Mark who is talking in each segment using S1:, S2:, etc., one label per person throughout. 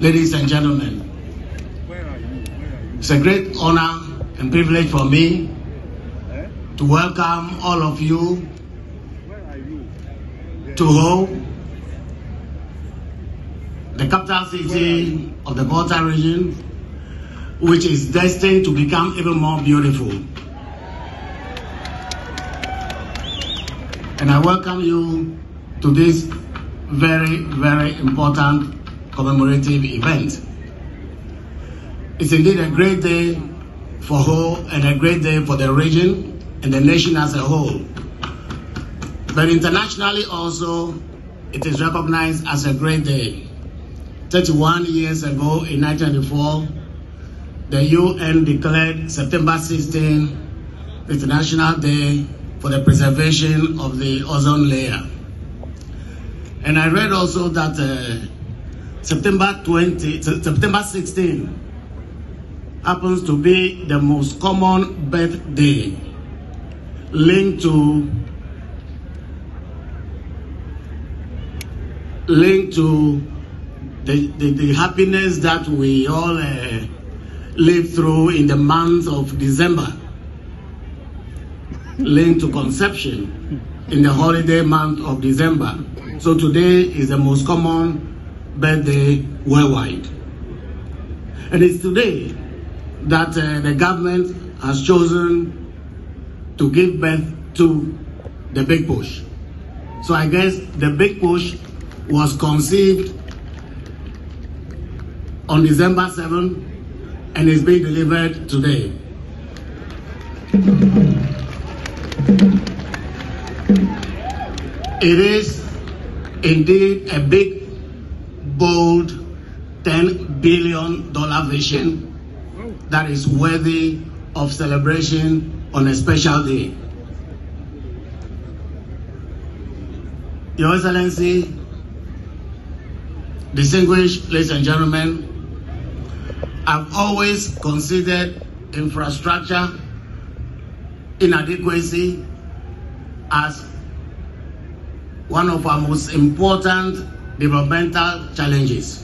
S1: Ladies and gentlemen, it's a great honor and privilege for me to welcome all of you to Ho, the capital city of the Volta region, which is destined to become even more beautiful. And I welcome you to this very, very important commemorative event. It's indeed a great day for Ho and a great day for the region and the nation as a whole. But internationally also, it is recognized as a great day. 31 years ago in 1994, the UN declared September 16 the International Day for the Preservation of the Ozone Layer. And I read also that September 16 happens to be the most common birthday linked to the happiness that we all live through in the month of December, linked to conception in the holiday month of December. So today is the most common birthday worldwide. And it's today that the government has chosen to give birth to the Big Push. So I guess the Big Push was conceived on December 7 and is being delivered today. It is indeed a big, bold $10 billion vision that is worthy of celebration on a special day. Your Excellency, distinguished ladies and gentlemen, I've always considered infrastructure inadequacy as one of our most important developmental challenges.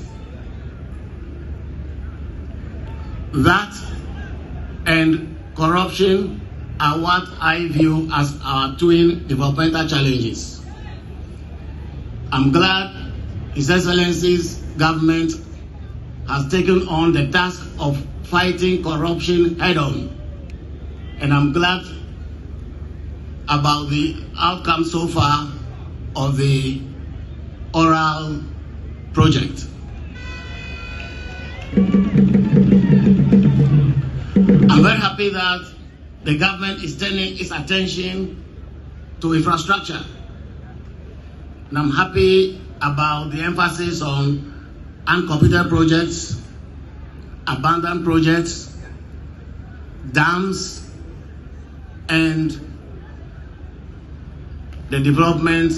S1: That and corruption are what I view as our twin developmental challenges. I'm glad His Excellency's government has taken on the task of fighting corruption head-on. And I'm glad about the outcome so far of the oral project. I'm very happy that the government is turning its attention to infrastructure. And I'm happy about the emphasis on uncompleted projects, abandoned projects, dams, and the development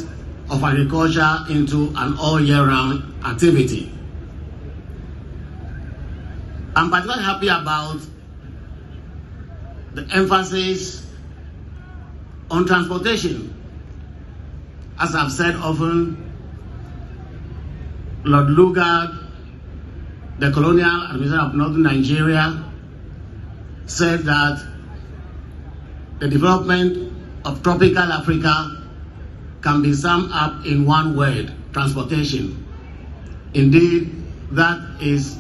S1: of agriculture into an all-year-round activity. I'm particularly happy about the emphasis on transportation. As I've said often, Lord Lugard, the colonial administrator of northern Nigeria, said that the development of tropical Africa can be summed up in one word: transportation. Indeed, that is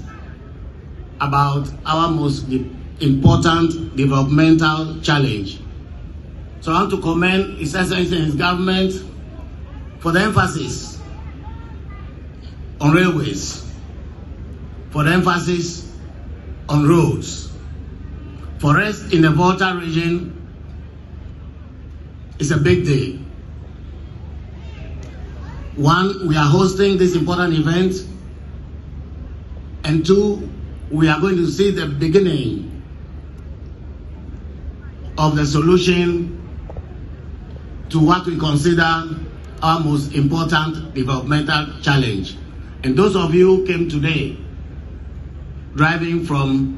S1: about our most important developmental challenge. So I want to commend His Excellency and his government for the emphasis on railways, for the emphasis on roads. For us in the Volta region, it's a big day. One, we are hosting this important event, and two, we are going to see the beginning of the solution to what we consider our most important developmental challenge. And those of you who came today, driving from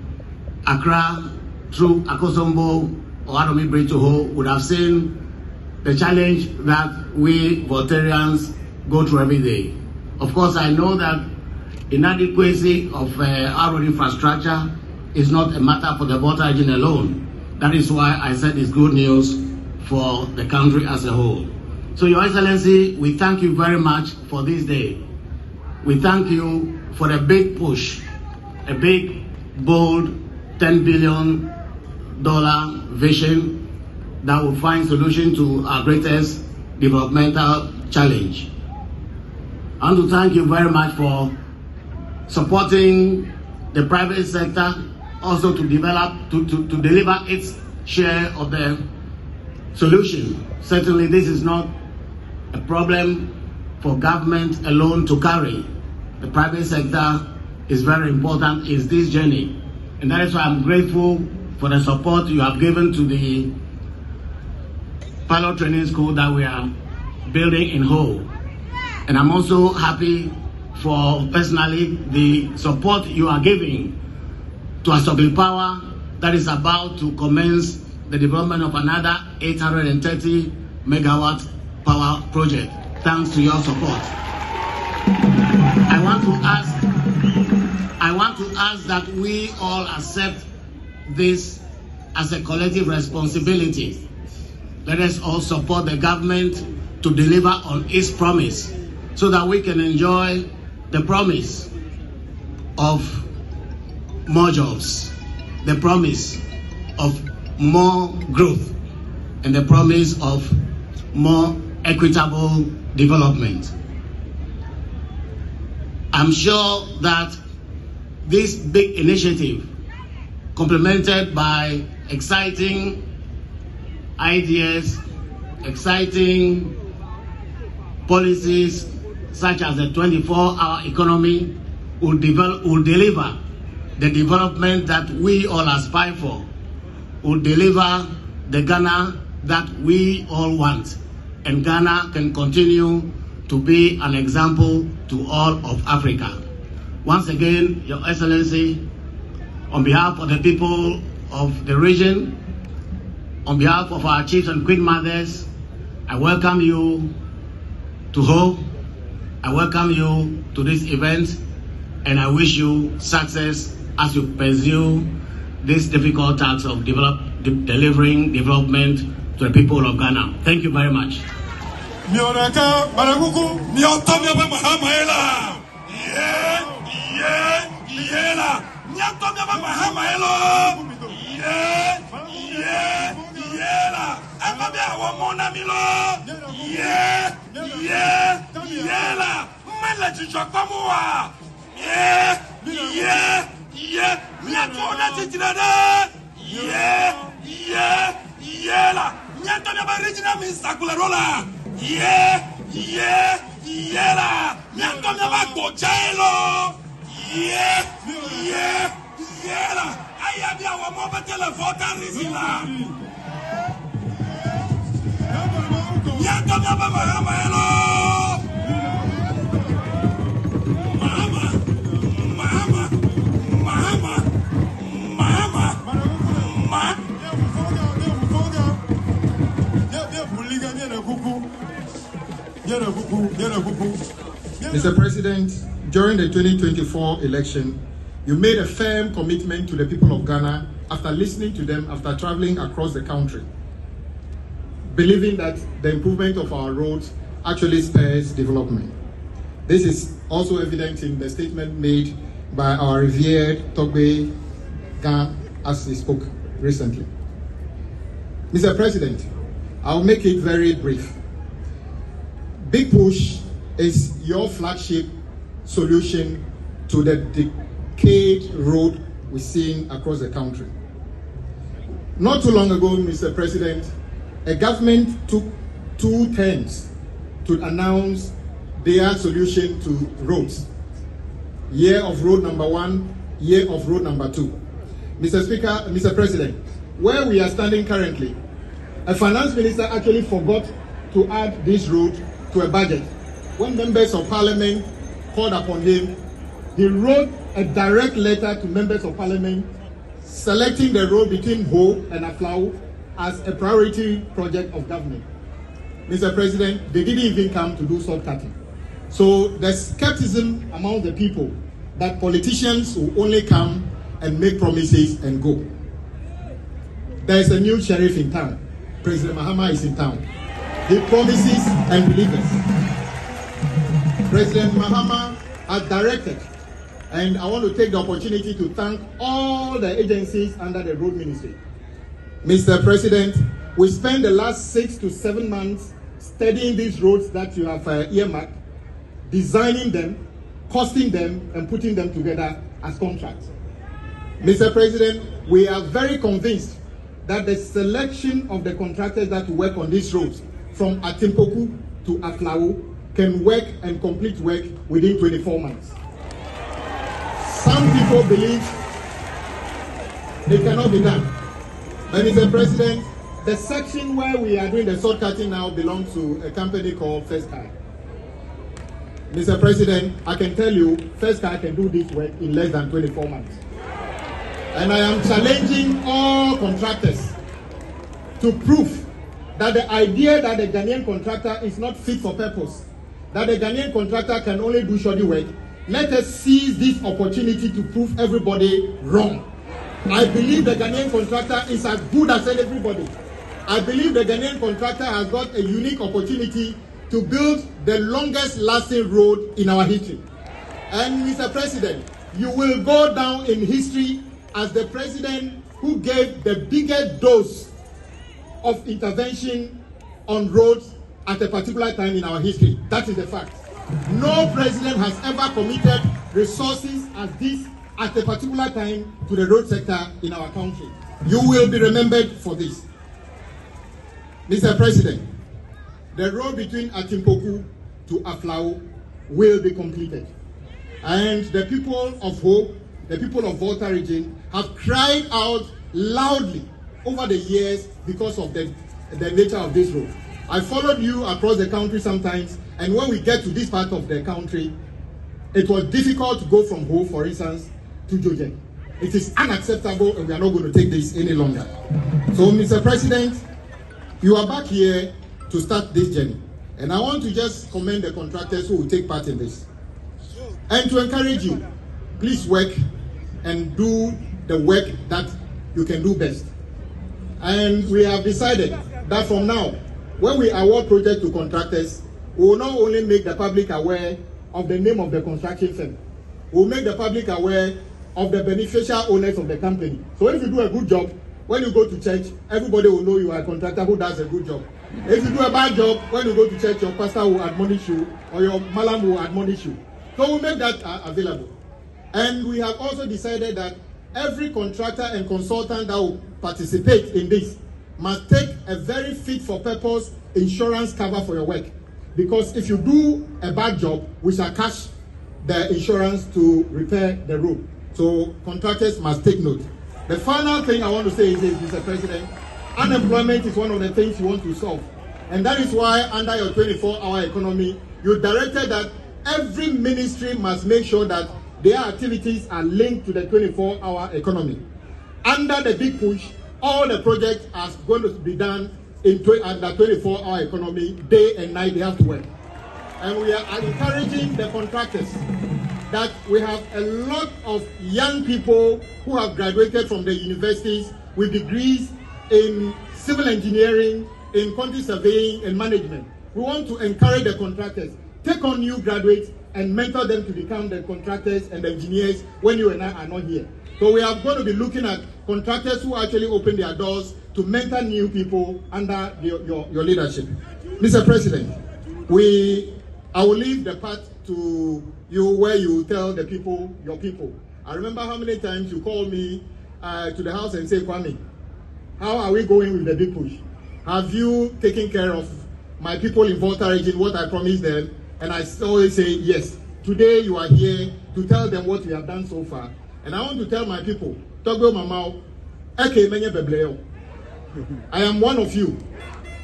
S1: Accra through Akosombo or Aromi Bridge to Ho, would have seen the challenge that we Voltarians go through every day. Of course, I know that inadequacy of our road infrastructure is not a matter for the Volta region alone. That is why I said it's good news for the country as a whole. So, Your Excellency, we thank you very much for this day. We thank you for a big push, a big, bold $10 billion vision that will find solution to our greatest developmental challenge. I want to thank you very much for supporting the private sector also to develop, to deliver its share of the solution. Certainly this is not a problem for government alone to carry. The private sector is very important in this journey. And that is why I'm grateful for the support you have given to the pilot training school that we are building in Ho. And I'm also happy for personally the support you are giving to Asogli Power that is about to commence the development of another 830 megawatt power project. Thanks to your support. I want to ask that we all accept this as a collective responsibility. Let us all support the government to deliver on its promise so that we can enjoy the promise of more jobs, the promise of more growth, and the promise of more equitable development. I'm sure that this big initiative, complemented by exciting ideas, exciting policies such as the 24-hour economy, will deliver the development that we all aspire for, will deliver the Ghana that we all want. And Ghana can continue to be an example to all of Africa. Once again, Your Excellency, on behalf of the people of the region, on behalf of our chiefs and queen mothers, I welcome you to Ho. I welcome you to this event, and I wish you success as you pursue this difficult task of delivering development to the people of Ghana. Thank you very much.
S2: Mr. President, during the 2024 election, you made a firm commitment to the people of Ghana after listening to them, after traveling across the country, believing that the improvement of our roads actually spurs development. This is also evident in the statement made by our revered Togbe Gan as he spoke recently. Mr. President, I'll make it very brief. Big Push is your flagship solution to the decayed road we're seeing across the country. Not too long ago, Mr. President, a government took 2 terms to announce their solution to roads. Year of road number 1, year of road number 2. Mr. Speaker, Mr. President, where we are standing currently, a finance minister actually forgot to add this road to a budget. When members of parliament called upon him, he wrote a direct letter to members of parliament selecting the road between Ho and Aflau as a priority project of government. Mr. President, they didn't even come to do shortcutting. So there's skepticism among the people that politicians will only come and make promises and go. There's a new sheriff in town. President Mahama is in town. He promises and delivers. President Mahama has directed, and I want to take the opportunity to thank all the agencies under the road ministry. Mr. President, we spent the last 6 to 7 months studying these roads that you have earmarked, designing them, costing them, and putting them together as contracts. Mr. President, we are very convinced that the selection of the contractors that work on these roads from Atimpoku to Aflau can work and complete work within 24 months. Some people believe it cannot be done. But Mr. President, the section where we are doing the shortcutting now belongs to a company called First Car. Mr. President, I can tell you, First Car can do this work in less than 24 months. And I am challenging all contractors to prove that the idea that the Ghanaian contractor is not fit for purpose, that the Ghanaian contractor can only do shoddy work, let us seize this opportunity to prove everybody wrong. I believe the Ghanaian contractor is as good as everybody. I believe the Ghanaian contractor has got a unique opportunity to build the longest lasting road in our history. And Mr. President, you will go down in history as the president who gave the biggest dose of intervention on roads at a particular time in our history. That is the fact. No president has ever committed resources as this at a particular time to the road sector in our country. You will be remembered for this. Mr. President, the road between Atimpoku to Aflau will be completed. And the people of Hope, the people of Volta region have cried out loudly over the years because of the nature of this road. I followed you across the country sometimes, and when we get to this part of the country, it was difficult to go from Hope, for instance, to Jojen. It is unacceptable, and we are not going to take this any longer. So, Mr. President, you are back here to start this journey. And I want to just commend the contractors who will take part in this. And to encourage you, please work and do the work that you can do best. And we have decided that from now, when we award projects to contractors, we will not only make the public aware of the name of the construction firm, we will make the public aware of the beneficial owners of the company. So if you do a good job, when you go to church, everybody will know you are a contractor who does a good job. If you do a bad job, when you go to church, your pastor will admonish you or your malam will admonish you. So we'll make that available. And we have also decided that every contractor and consultant that will participate in this must take a very fit for purpose insurance cover for your work. Because if you do a bad job, we shall cash the insurance to repair the road. So contractors must take note. The final thing I want to say is this, Mr. President, unemployment is one of the things you want to solve. And that is why under your 24-hour economy, you directed that every ministry must make sure that their activities are linked to the 24-hour economy. Under the big push, all the projects are going to be done under 24-hour economy, day and night they have to work. And we are encouraging the contractors that we have a lot of young people who have graduated from the universities with degrees in civil engineering, in quantity surveying and management. We want to encourage the contractors, take on new graduates and mentor them to become the contractors and the engineers when you and I are not here. So we are going to be looking at contractors who actually open their doors to mentor new people under your leadership. Mr. President, I will leave the part to you where you tell the people, your people. I remember how many times you called me to the house and say, Kwame, how are we going with the big push? Have you taken care of my people in Volta region, what I promised them? And I always say, yes. Today you are here to tell them what we have done so far. And I want to tell my people, Togo Mamau, I am one of you.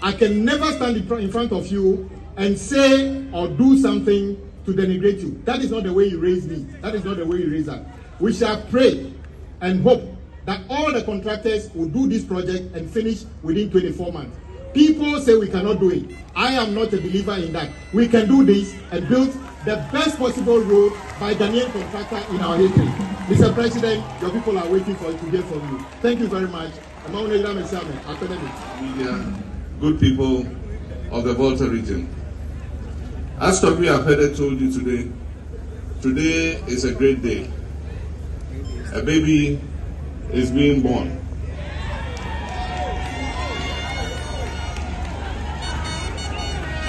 S2: I can never stand in front of you and say or do something to denigrate you. That is not the way you raise me. That is not the way you raise us. We shall pray and hope that all the contractors will do this project and finish within 24 months. People say we cannot do it. I am not a believer in that. We can do this and build the best possible road by Ghanaian contractor in our history. Mr. President, your people are waiting to hear from you. Thank you very much.
S3: Media, good people of the Volta region. As Toby Apede told you today is a great day. A baby is being born.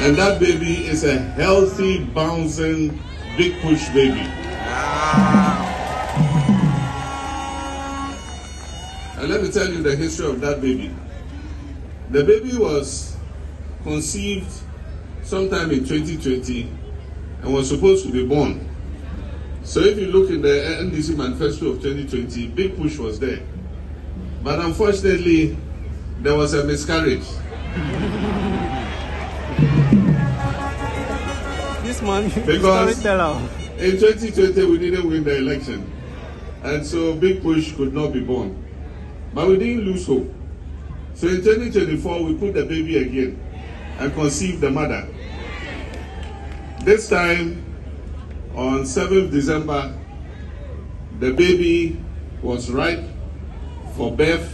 S3: And that baby is a healthy, bouncing, big push baby. And let me tell you the history of that baby. The baby was conceived sometime in 2020 and was supposed to be born. So if you look in the NDC manifesto of 2020, big push was there. But unfortunately, there was a miscarriage.
S4: This man,
S3: because in 2020 we didn't win the election, and so big push could not be born. But we didn't lose hope. So in 2024 we put the baby again and conceived the mother. This time on 7th December, the baby was ripe for birth,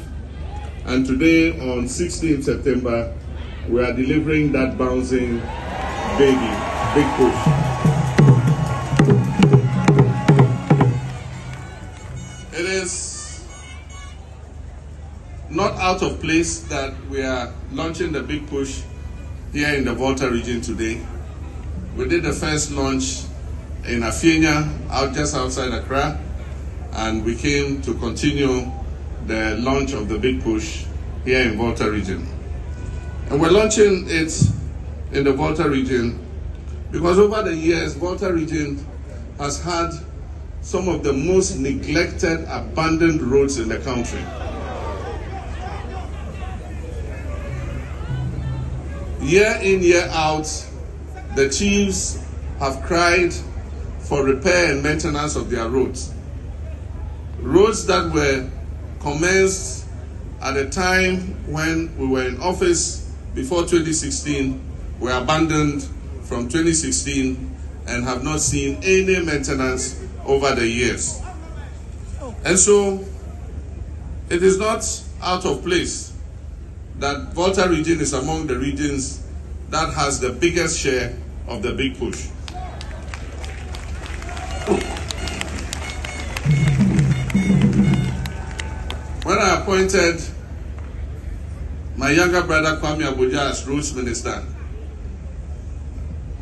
S3: and today on 16th September we are delivering that bouncing baby, big push. It is not out of place that we are launching the big push here in the Volta region today. We did the first launch in Afienya, just outside Accra, and we came to continue the launch of the big push here in Volta region. And we're launching it in the Volta region because over the years, Volta region has had some of the most neglected, abandoned roads in the country. Year in, year out, the chiefs have cried for repair and maintenance of their roads. Roads that were commenced at a time when we were in office before 2016 were abandoned from 2016 and have not seen any maintenance over the years. And so it is not out of place that Volta region is among the regions that has the biggest share of the big push. When I appointed my younger brother Kwame Abuja as roads minister,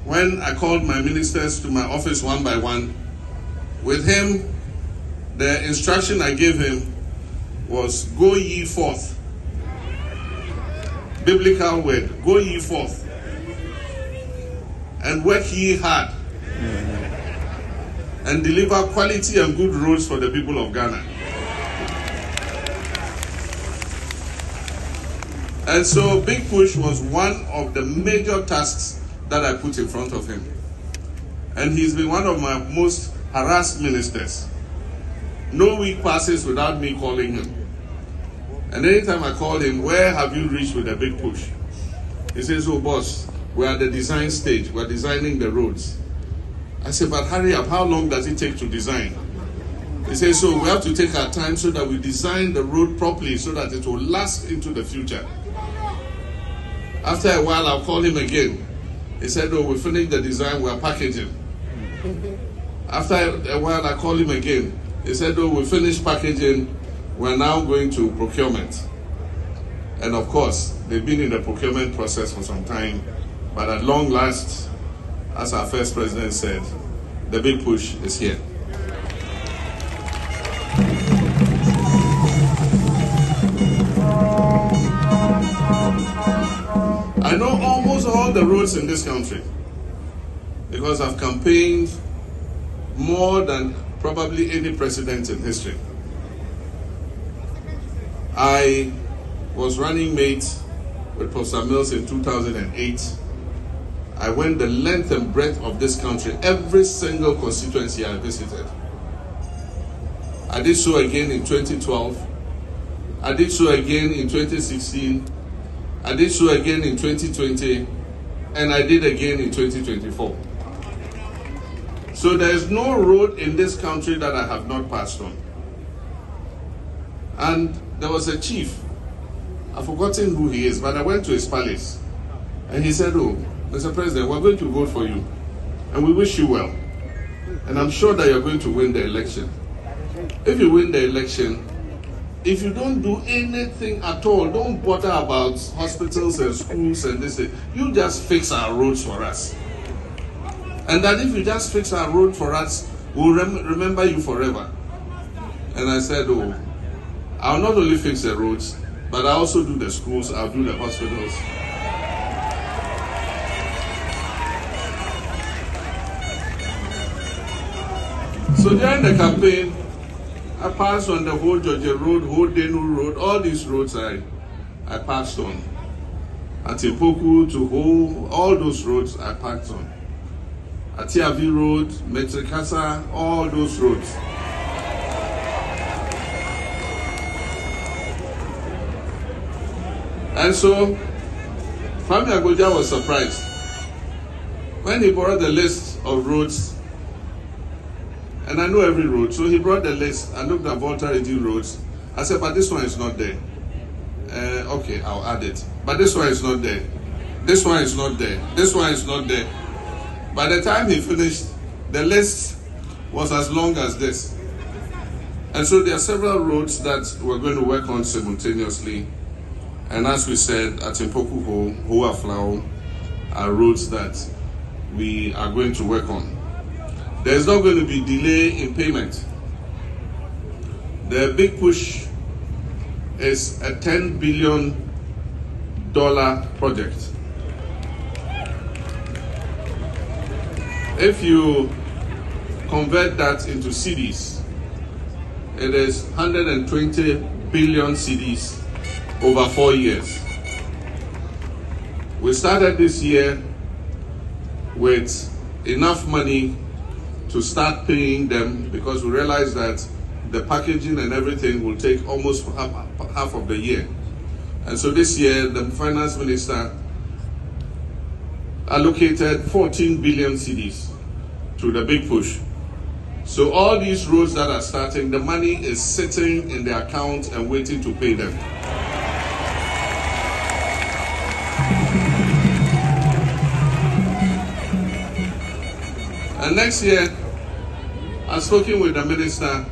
S3: when I called my ministers to my office one by one, with him, the instruction I gave him was, go ye forth. Biblical word, go ye forth and work ye hard and deliver quality and good roads for the people of Ghana. And so Big Push was one of the major tasks that I put in front of him. And he's been one of my most harassed ministers. No week passes without me calling him. And anytime I call him, where have you reached with the Big Push? He says, oh boss, we're at the design stage. We're designing the roads. I said, but hurry up, how long does it take to design? He says, so we have to take our time so that we design the road properly so that it will last into the future. After a while, I'll call him again. He said, oh, we finished the design, we're packaging. After a while, I call him again. He said, oh, we finished packaging, we're now going to procurement. And of course, they've been in the procurement process for some time, but at long last, as our first president said, the Big Push is here. I know almost all the roads in this country because I've campaigned more than probably any president in history. I was running mate with Professor Mills in 2008. I went the length and breadth of this country, every single constituency I visited. I did so again in 2012. I did so again in 2016. I did so again in 2020. And I did again in 2024. So there is no road in this country that I have not passed on. And there was a chief, I've forgotten who he is, but I went to his palace. And he said, "Oh, Mr. President, we're going to vote for you. And we wish you well. And I'm sure that you're going to win the election. If you win the election, if you don't do anything at all, don't bother about hospitals and schools and this, you just fix our roads for us. And that if you just fix our road for us, we'll remember you forever." And I said, "Oh, I'll not only fix the roads, but I also do the schools, I'll do the hospitals." So during the campaign, I passed on the whole Georgia Road, whole Denu Road, all these roads I passed on. Atipoku to Ho, all those roads I passed on. Atiavi Road, Metrikasa, all those roads. And so, Kwame Agoja was surprised when he brought the list of roads. And I know every road, so he brought the list. I looked at Volta roads. I said, "But this one is not there." Okay, I'll add it. But this one is not there. This one is not there. This one is not there. By the time he finished, the list was as long as this. And so there are several roads that we're going to work on simultaneously. And as we said, at Impoku Ho, Hoaflao are roads that we are going to work on. There's not going to be delay in payment. The big push is a $10 billion project. If you convert that into cedis, it is 120 billion cedis over 4 years. We started this year with enough money to start paying them because we realized that the packaging and everything will take almost half of the year. And so this year, the finance minister allocated 14 billion cedis to the big push. So all these roads that are starting, the money is sitting in the account and waiting to pay them. And next year, I've spoken with the minister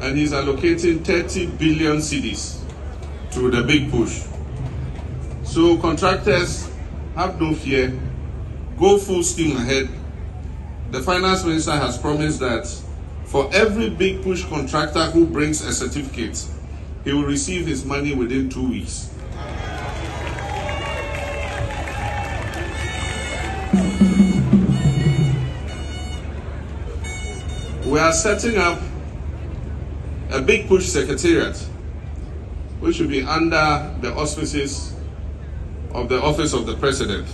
S3: and he's allocating 30 billion cedis to the big push. So contractors, have no fear, go full steam ahead. The finance minister has promised that for every big push contractor who brings a certificate, he will receive his money within 2 weeks. We are setting up a big push secretariat, which will be under the auspices of the Office of the President.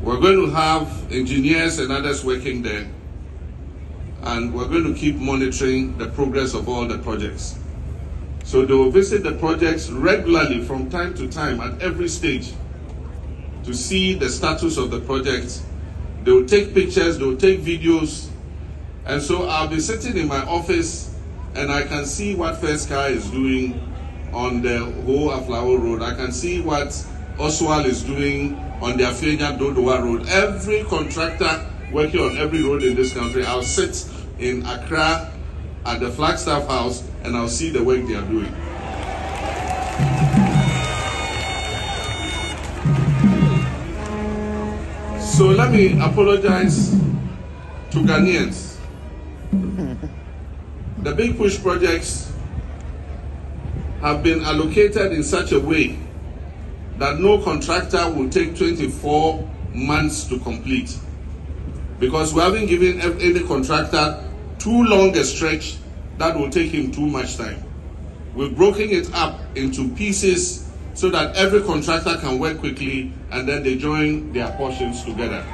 S3: We're going to have engineers and others working there, and we're going to keep monitoring the progress of all the projects. So they will visit the projects regularly from time to time at every stage to see the status of the project. They will take pictures, they will take videos, and so I'll be sitting in my office and I can see what First Car is doing on the whole Aflao Road. I can see what Oswald is doing on the Afenya Dodowa Road. Every contractor working on every road in this country, I'll sit in Accra at the Flagstaff House and I'll see the work they are doing. So let me apologize to Ghanaians. The big push projects have been allocated in such a way that no contractor will take 24 months to complete, because we haven't given any contractor too long a stretch that will take him too much time. We've broken it up into pieces so that every contractor can work quickly and then they join their portions together.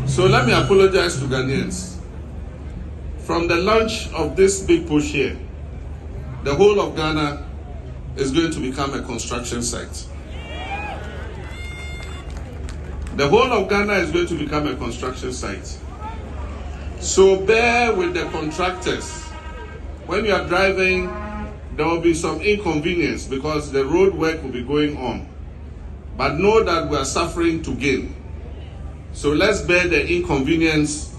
S3: So let me apologize to Ghanaians. From the launch of this big push here, the whole of Ghana is going to become a construction site. The whole of Ghana is going to become a construction site. So bear with the contractors. When you are driving, there will be some inconvenience because the road work will be going on. But know that we are suffering to gain. So let's bear the inconvenience.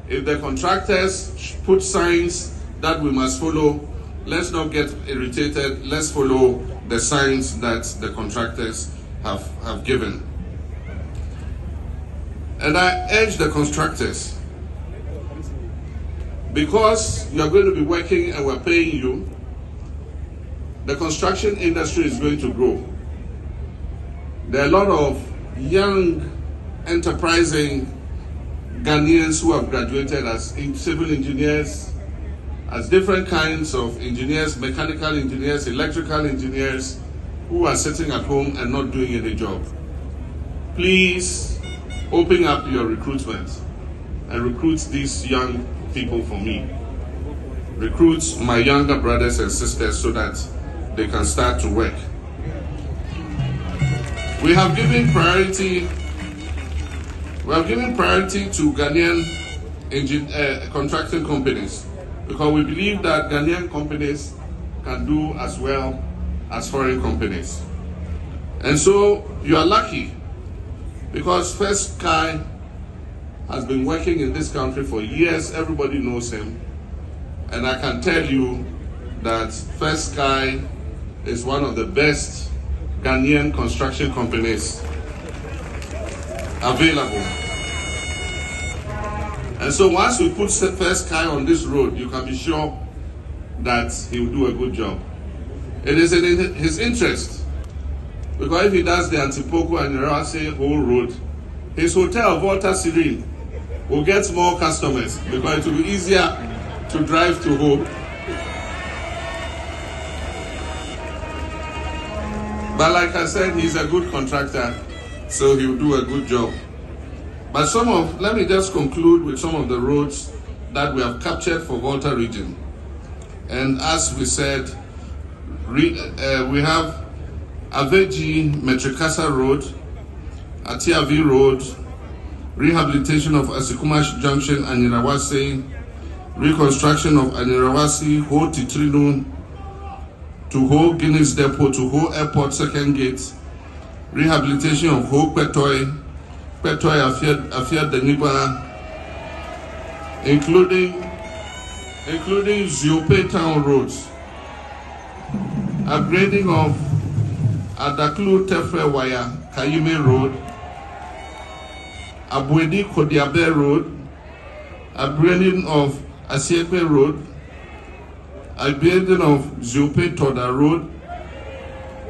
S3: If the contractors put signs that we must follow, let's not get irritated. Let's follow the signs that the contractors have given. And I urge the constructors, because you are going to be working and we're paying you, the construction industry is going to grow. There are a lot of young, enterprising Ghanaians who have graduated as civil engineers, as different kinds of engineers, mechanical engineers, electrical engineers, who are sitting at home and not doing any job. Please open up your recruitment and recruit these young people for me. Recruit my younger brothers and sisters so that they can start to work. We have given priority to Ghanaian contracting companies because we believe that Ghanaian companies can do as well as foreign companies. And so you are lucky because First Sky has been working in this country for years. Everybody knows him. And I can tell you that First Sky is one of the best Ghanaian construction companies available. And so once we put First Sky on this road, you can be sure that he will do a good job. It is in his interest, because if he does the Antipoko and Irase whole road, his hotel, Volta Serene, will get more customers because it will be easier to drive to home. But like I said, he's a good contractor, so he'll do a good job. But let me just conclude with some of the roads that we have captured for Volta region. And as we said, we have Aveji Metrikasa Road, Atiavi Road, rehabilitation of Asikumash Junction, Anirawasi, reconstruction of Anirawasi, Ho Titrinu, to Ho Guinness Depot, to Ho Airport Second Gate, rehabilitation of Ho Petoy Afia Deniba, including Ziope Town roads, upgrading of Adaklu Tefre Waya Kayime Road, Abuedi Kodiabe Road, upgrading of Asiepe Road, upgrading of Ziope Toda Road,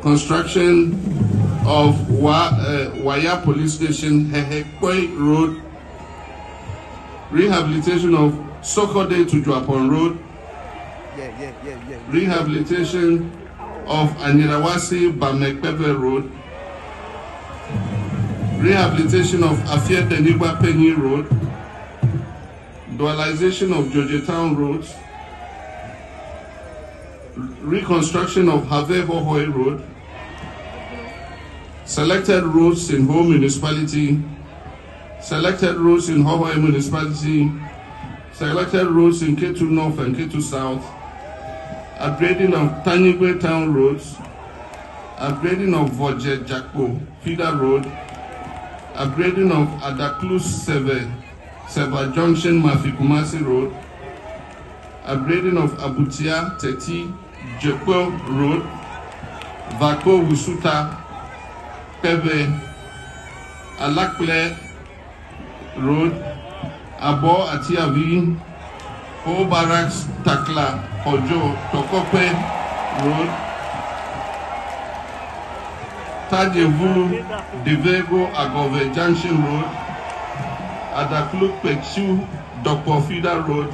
S3: construction of Waya Police Station, Hehekwe Road, rehabilitation of Sokode to Juapon Road, rehabilitation of Anirawasi Bamekpeve Road, rehabilitation of Afia Deniba Penny Road, dualization of Georgetown roads, reconstruction of Have Hohoi Road, selected roads in Ho Municipality, selected roads in Hohoi Municipality, selected roads in Ketu North and Ketu South, upgrading of Tanyigwe Town roads, upgrading of Voje Jakpo Feeder Road, upgrading of Adaklu Seba Junction Mafikumasi Road, upgrading of Abutia Teti Jekpo Road, Vako Wusuta Peve Alakple Road, Abo Atiavi, Ho Barracks Takla Ojo Tokope Road, Tajevu Divego Agove Junction Road, Adakluk Pechu Dokpo Feeder Road,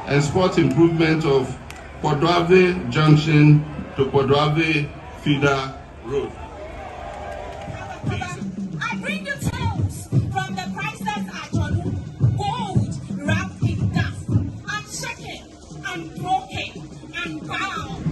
S3: and spot improvement of Podoave Junction to Podoave Feeder Road.
S4: I bring you tales from the priceless Ajolu, gold wrapped in dust, unshaken, unbroken, unbound.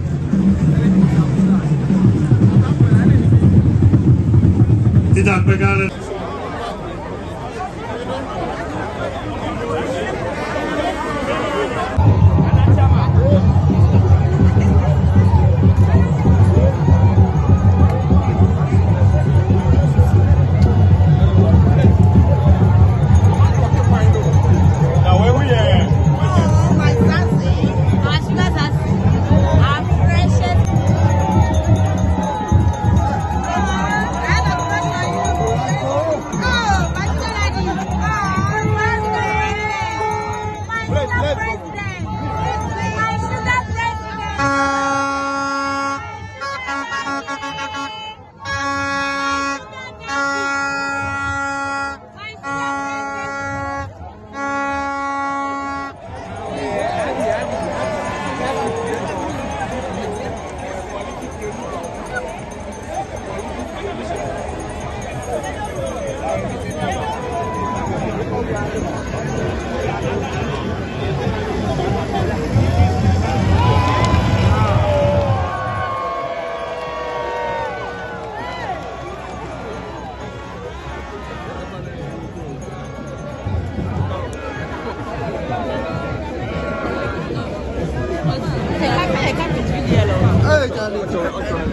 S5: Hey, Charlie.